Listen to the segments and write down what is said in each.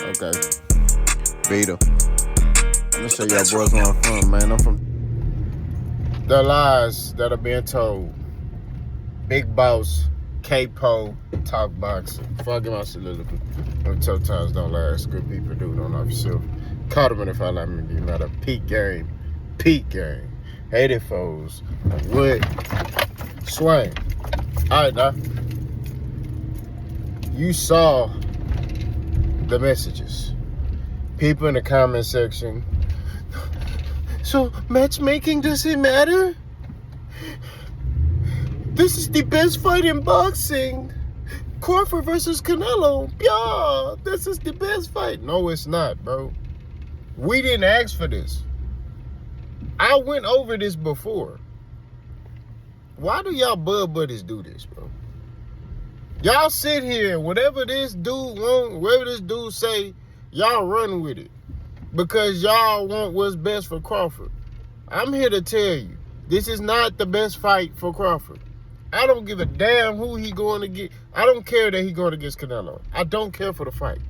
Okay. Vita. I'm gonna show y'all boys where I'm from, man. I'm from the lies that are being told. Big Boss, K-Po, Talk Boxing. Before I get my soliloquy, them tough times don't last. Good people do, don't know yourself. Caught them in if I like me, be not a peak game. Peak game. Hated foes. Wood. Swing. Alright, now. You saw the messages. People in the comment section. So, matchmaking doesn't matter? This is the best fight in boxing. Crawford versus Canelo. Yeah, this is the best fight. No, it's not, bro. We didn't ask for this. I went over this before. Why do y'all bud buddies do this, bro? Y'all sit here and whatever this dude want, whatever this dude say, y'all run with it. Because y'all want what's best for Crawford. I'm here to tell you, this is not the best fight for Crawford. I don't give a damn who he going to get. I don't care that he going against Canelo. I don't care for the fight.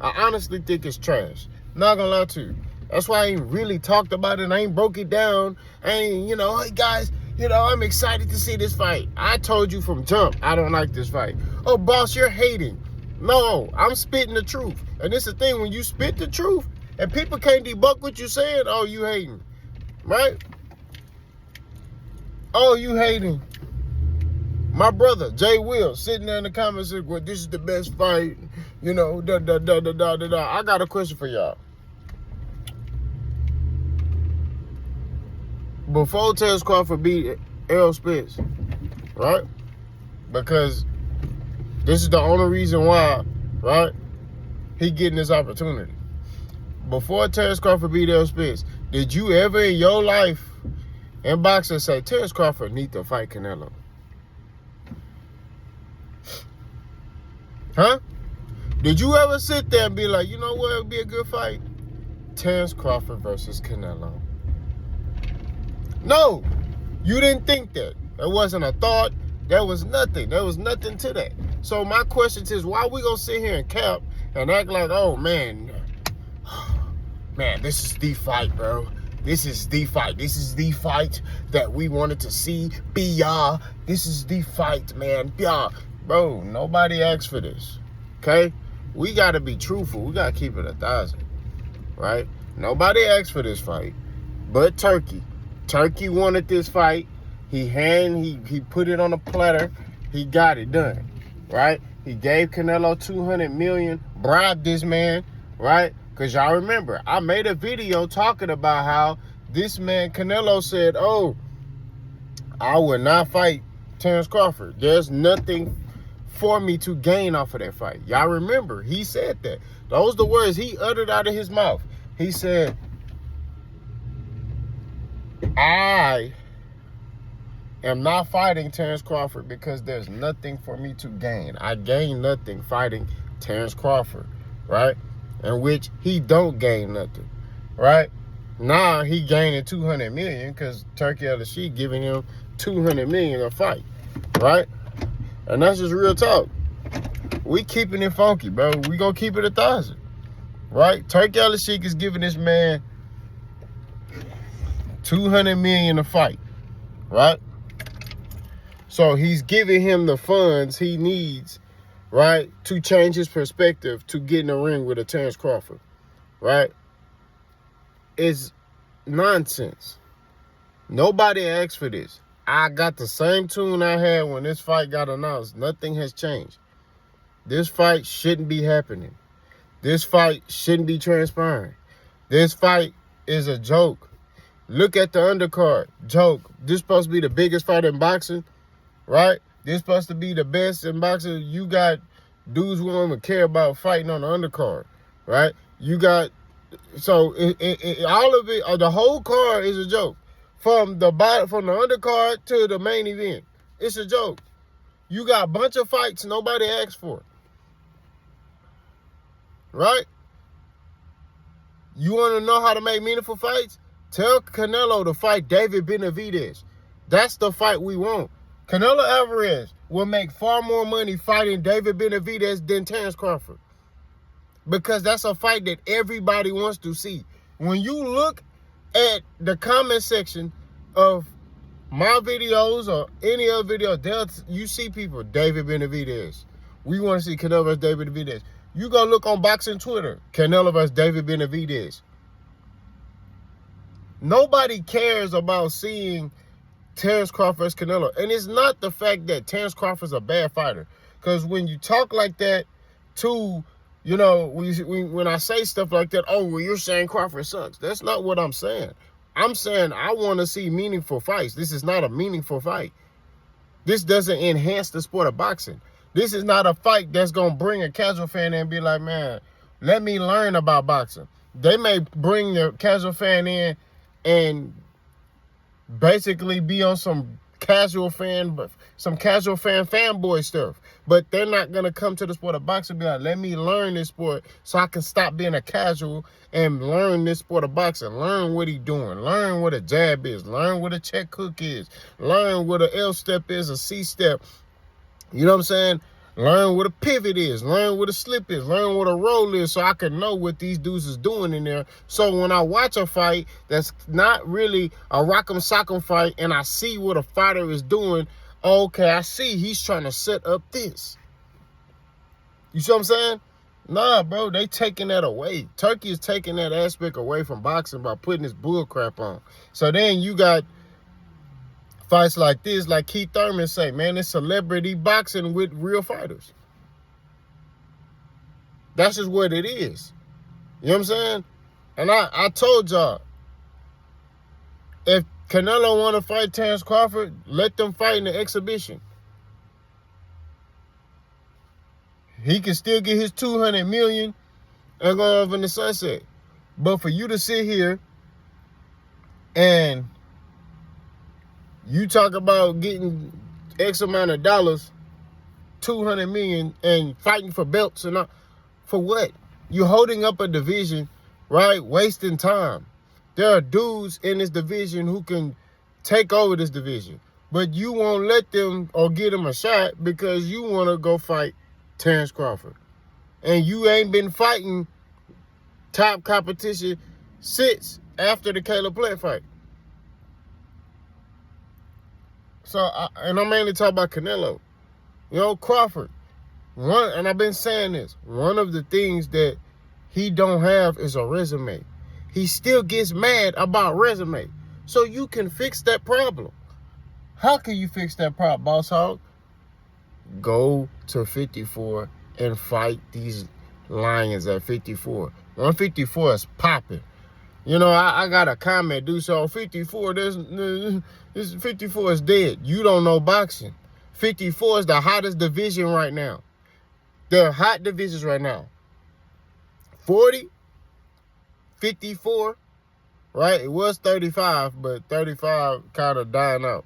I honestly think it's trash. Not gonna lie to you. That's why I ain't really talked about it. I ain't broke it down. I ain't, hey guys, I'm excited to see this fight. I told you from jump, I don't like this fight. Oh, boss, you're hating. No, I'm spitting the truth. And it's the thing, when you spit the truth and people can't debunk what you're saying, oh, you hating. Right? Oh, you hating. My brother, Jay Will, sitting there in the comments saying, well, this is the best fight. I got a question for y'all. Before Terence Crawford beat Errol Spence, right? Because this is the only reason why, right? He getting this opportunity. Before Terence Crawford beat Errol Spence, did you ever in your life in boxing say, Terence Crawford need to fight Canelo? Huh? Did you ever sit there and be like, you know what, it would be a good fight? Terence Crawford versus Canelo. No, you didn't think that. That wasn't a thought. There was nothing. There was nothing to that. So my question is, why we gonna sit here and cap and act like, oh man, this is the fight, bro. This is the fight. This is the fight that we wanted to see. This is the fight, man. Bro, nobody asked for this. Okay? We gotta be truthful. We gotta keep it 1,000. Right? Nobody asked for this fight but Turkey. Turkey wanted this fight. He put it on a platter. He got it done. Right? He gave Canelo $200 million, bribed this man, right? Because y'all remember, I made a video talking about how this man, Canelo, said, oh, I would not fight Terence Crawford. There's nothing for me to gain off of that fight. Y'all remember, he said that. Those are the words he uttered out of his mouth. He said, I am not fighting Terence Crawford because there's nothing for me to gain. I gain nothing fighting Terence Crawford, right? In which he don't gain nothing, right? Now he gaining $200 million because Turkey of the Sheik giving him $200 million a fight, right? And that's just real talk. We keeping it funky, bro. We gonna keep it 1,000, right? Turkey of the Sheik is giving this man $200 million a fight, right? So he's giving him the funds he needs, right, to change his perspective to get in the ring with a Terence Crawford, right? It's nonsense. Nobody asked for this. I got the same tune I had when this fight got announced. Nothing has changed. This fight shouldn't be happening. This fight shouldn't be transpiring. This fight is a joke. Look at the undercard. Joke. This supposed to be the biggest fight in boxing, right? This supposed to be the best in boxing. You got dudes who don't even care about fighting on the undercard, right? You got, so all of it, the whole card is a joke. From the undercard to the main event, it's a joke. You got a bunch of fights nobody asked for, right? You want to know how to make meaningful fights? Tell Canelo to fight David Benavidez. That's the fight we want. Canelo Alvarez will make far more money fighting David Benavidez than Terence Crawford. because that's a fight that everybody wants to see. When you look at the comment section of my videos or any other video, you see people, David Benavidez. We want to see Canelo versus David Benavidez. You go look on boxing Twitter, Canelo versus David Benavidez. Nobody cares about seeing Terence Crawford versus Canelo. And it's not the fact that Terence Crawford's a bad fighter. Because when you talk like that to, you know, when I say stuff like that, oh, well, you're saying Crawford sucks. That's not what I'm saying. I'm saying I want to see meaningful fights. This is not a meaningful fight. This doesn't enhance the sport of boxing. This is not a fight that's going to bring a casual fan in and be like, man, let me learn about boxing. They may bring the casual fan in and basically be on some casual fan fanboy stuff. But they're not going to come to the sport of boxing and be like, let me learn this sport so I can stop being a casual and learn this sport of boxing. Learn what he's doing. Learn what a jab is. Learn what a check hook is. Learn what an L step is, a C step. You know what I'm saying? Learn what a pivot is. Learn what a slip is. Learn what a roll is so I can know what these dudes is doing in there. So when I watch a fight that's not really a rock'em sock'em fight and I see what a fighter is doing, okay, I see he's trying to set up this. You see what I'm saying? Nah, bro, they taking that away. Turkey is taking that aspect away from boxing by putting this bull crap on. So then you got fights like this, like Keith Thurman say, man, it's celebrity boxing with real fighters. That's just what it is. You know what I'm saying? And I told y'all, if Canelo want to fight Terence Crawford, let them fight in the exhibition. He can still get his $200 million and go off in the sunset. But for you to sit here and you talk about getting X amount of dollars, $200 million, and fighting for belts and all, for what? You're holding up a division, right? Wasting time. There are dudes in this division who can take over this division, but you won't let them or give them a shot because you want to go fight Terence Crawford. And you ain't been fighting top competition since after the Caleb Plant fight. So, and I'm mainly talking about Canelo. You know, Crawford. And I've been saying this. One of the things that he don't have is a resume. He still gets mad about resume. So you can fix that problem. How can you fix that problem, Boss Hog? Go to 54 and fight these Lions at 54. 154 is popping. You know, I got a comment, dude. So 54, this 54 is dead. You don't know boxing. 54 is the hottest division right now. There are hot divisions right now. 40, 54, right? It was 35, but 35 kind of dying out.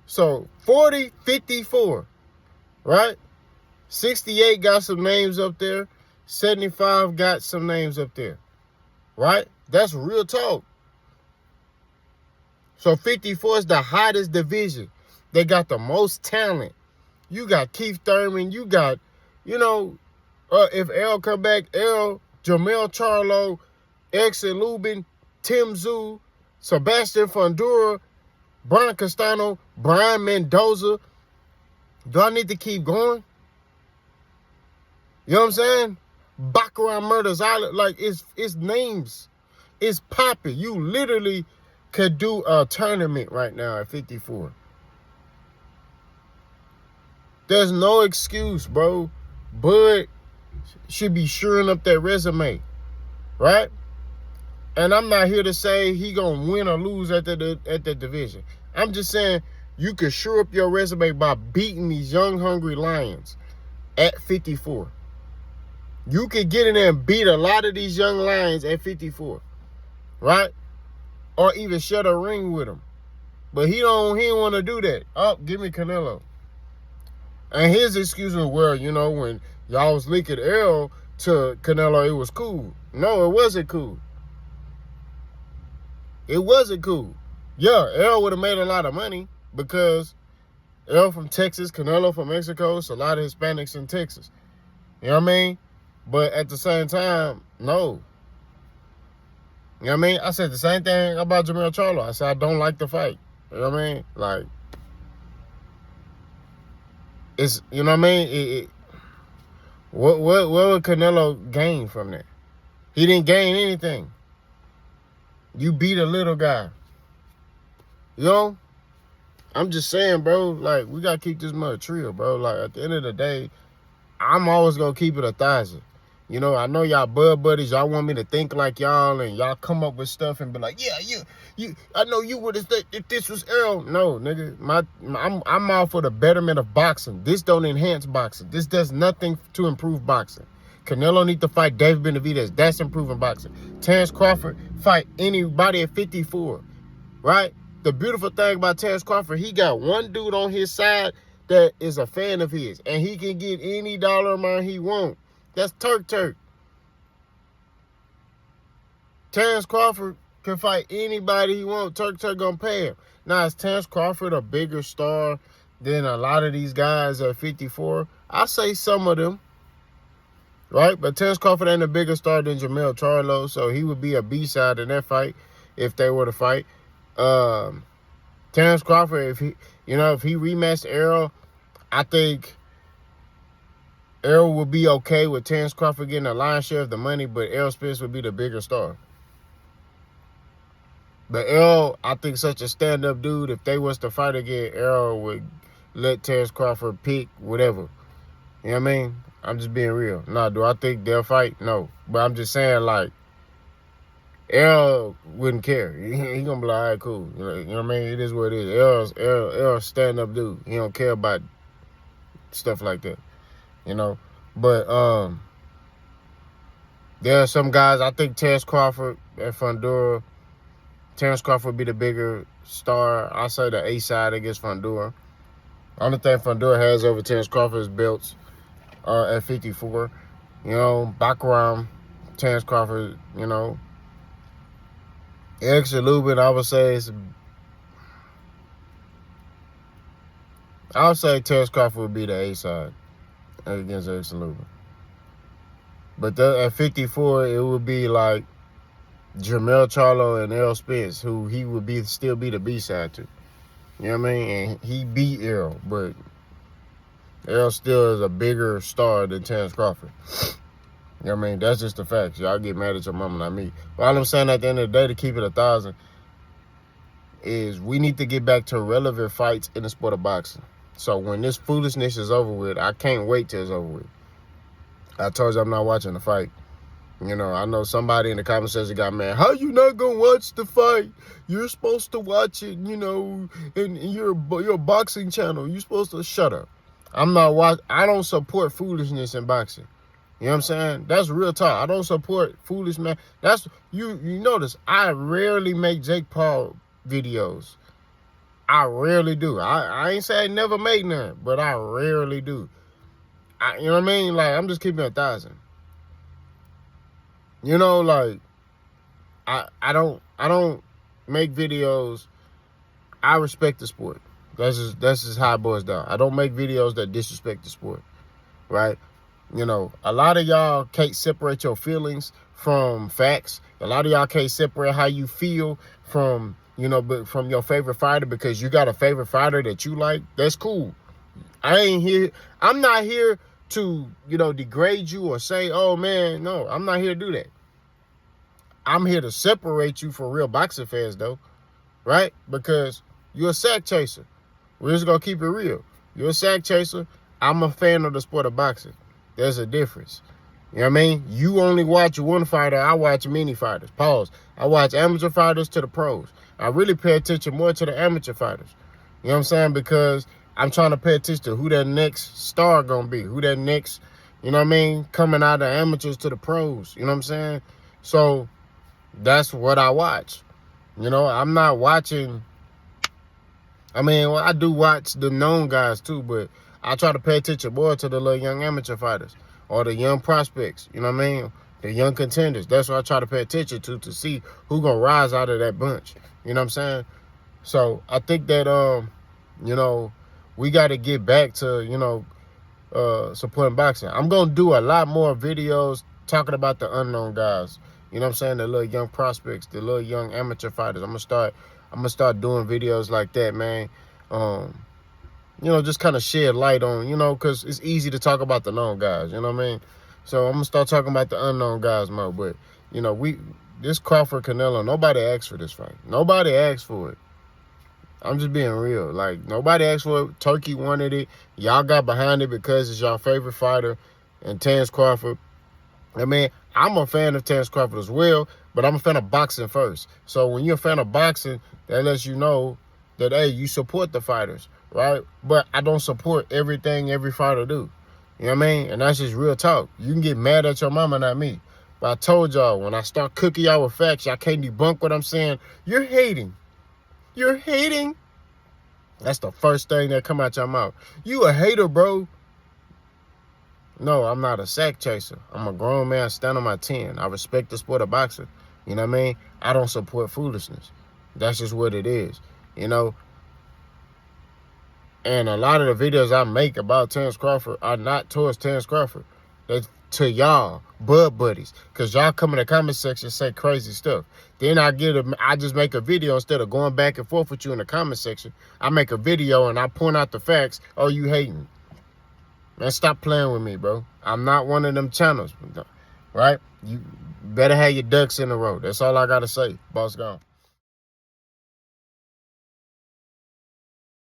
So 40, 54, right? 68 got some names up there. 75 got some names up there. Right? That's real talk. So 54 is the hottest division. They got the most talent. You got Keith Thurman. You got, you know, if Errol come back, Errol, Jamel Charlo, Exon Lubin, Tim Tszyu, Sebastian Fundora, Brian Castano, Brian Mendoza. Do I need to keep going? You know what I'm saying? Baccarat Murders Island, like it's names. It's popping. You literally could do a tournament right now at 54. There's no excuse, bro. Bud should be shoring up that resume, right? And I'm not here to say he gonna win or lose at the division. I'm just saying you could shore up your resume by beating these young, hungry Lions at 54. You could get in there and beat a lot of these young Lions at 54, right? Or even shut a ring with them. But he don't want to do that. Oh, give me Canelo. And his excuse was, well, you know, when y'all was linking Errol to Canelo, it was cool. No, it wasn't cool. It wasn't cool. Yeah, Errol would have made a lot of money because Errol from Texas, Canelo from Mexico, so a lot of Hispanics in Texas. You know what I mean? But at the same time, no. You know what I mean? I said the same thing about Jermell Charlo. I said I don't like the fight. You know what I mean? Like, it's, you know what I mean? What would Canelo gain from that? He didn't gain anything. You beat a little guy. You know? I'm just saying, bro, like, we got to keep this mother trio, bro. Like, at the end of the day, I'm always going to keep it 1,000. You know, I know y'all bud buddies. Y'all want me to think like y'all, and y'all come up with stuff and be like, yeah, you. I know you would have said if this was Errol. No, nigga, I'm all for the betterment of boxing. This don't enhance boxing. This does nothing to improve boxing. Canelo need to fight David Benavidez. That's improving boxing. Terence Crawford fight anybody at 54, right? The beautiful thing about Terence Crawford, he got one dude on his side that is a fan of his, and he can get any dollar amount he wants. That's Turk. Terence Crawford can fight anybody he wants. Turk gonna pay him. Now, is Terence Crawford a bigger star than a lot of these guys at 54? I say some of them, right? But Terence Crawford ain't a bigger star than Jermell Charlo, so he would be a B-side in that fight if they were to fight. Terence Crawford, if he rematched Errol, I think Errol would be okay with Terence Crawford getting a lion's share of the money, but Errol Spence would be the bigger star. But Errol, I think, such a stand-up dude. If they was to fight again, Errol would let Terence Crawford pick whatever. You know what I mean? I'm just being real. Nah, do I think they'll fight? No. But I'm just saying, like, Errol wouldn't care. He gonna be like, all right, cool. You know what I mean? It is what it is. Errol's stand-up dude. He don't care about stuff like that. You know, but there are some guys. I think Terence Crawford and Fundora. Terence Crawford would be the bigger star. I say the A side against Fundora. Only thing Fundora has over Terence Crawford is belts at 54. You know, background Terence Crawford. You know, Extra Lubin. I would say Terence Crawford would be the A side against Errol Lubin. But at 54, it would be like Jermell Charlo and Errol Spence, who he would still be the B-side to. You know what I mean? And he beat Errol, but Errol still is a bigger star than Terence Crawford. You know what I mean? That's just the facts. Y'all get mad at your mama, not me. But all I'm saying at the end of the day, to keep it 1,000, is we need to get back to relevant fights in the sport of boxing. So when this foolishness is over with, I can't wait till it's over with. I told you I'm not watching the fight. You know, I know somebody in the comment section got mad. How you not going to watch the fight? You're supposed to watch it, you know, and you're a boxing channel. You're supposed to shut up. I don't support foolishness in boxing. You know what I'm saying? That's real talk. I don't support foolish man. That's, you notice, I rarely make Jake Paul videos. I rarely do. I ain't say I never made none, but I rarely do. You know what I mean? Like, I'm just keeping it 1,000. You know, like, I don't make videos. I respect the sport. That's just how it boils down. I don't make videos that disrespect the sport, right? You know, a lot of y'all can't separate your feelings from facts. A lot of y'all can't separate how you feel from, you know, but from your favorite fighter, because you got a favorite fighter that you like. That's cool. I'm not here to, you know, degrade you or say, oh man, no, I'm not here to do that. I'm here to separate you from real boxing fans, though, right? Because you're a sack chaser. We're just gonna keep it real. You're a sack chaser. I'm a fan of the sport of boxing. There's a difference. You know what I mean? You only watch one fighter. I watch many fighters. Pause. I watch amateur fighters to the pros. I really pay attention more to the amateur fighters. You know what I'm saying? Because I'm trying to pay attention to who that next star gonna be. Who that next, you know what I mean, coming out of amateurs to the pros. You know what I'm saying? So that's what I watch. You know, I'm not watching. I mean, well, I do watch the known guys too, but I try to pay attention more to the little young amateur fighters or the young prospects. You know what I mean? The young contenders. That's what I try to pay attention to see who gonna rise out of that bunch. You know what I'm saying? So I think that you know, we got to get back to, you know, supporting boxing. I'm gonna do a lot more videos talking about the unknown guys. You know what I'm saying? The little young prospects, the little young amateur fighters. I'm gonna start doing videos like that, man. You know, just kind of shed light on, you know, because it's easy to talk about the known guys, you know what I mean? So I'm gonna start talking about the unknown guys more. But you know, this Crawford Canelo, nobody asked for this fight. Nobody asked for it. I'm just being real. Like, nobody asked for it. Turkey wanted it. Y'all got behind it because it's y'all favorite fighter, and Terence Crawford. I mean, I'm a fan of Terence Crawford as well, but I'm a fan of boxing first. So when you're a fan of boxing, that lets you know that, hey, you support the fighters, right? But I don't support everything every fighter do. You know what I mean? And that's just real talk. You can get mad at your mama, not me. But I told y'all, when I start cooking y'all with facts, y'all can't debunk what I'm saying. You're hating. You're hating. That's the first thing that come out your mouth. You a hater, bro. No, I'm not a sack chaser. I'm a grown man, stand on my 10. I respect the sport of boxing. You know what I mean? I don't support foolishness. That's just what it is, you know? And a lot of the videos I make about Terence Crawford are not towards Terence Crawford. They're to y'all, bud buddies. Because y'all come in the comment section and say crazy stuff. Then I just make a video instead of going back and forth with you in the comment section. I make a video and I point out the facts. Oh, you hating. Man, stop playing with me, bro. I'm not one of them channels, right? You better have your ducks in a row. That's all I got to say. Boss gone.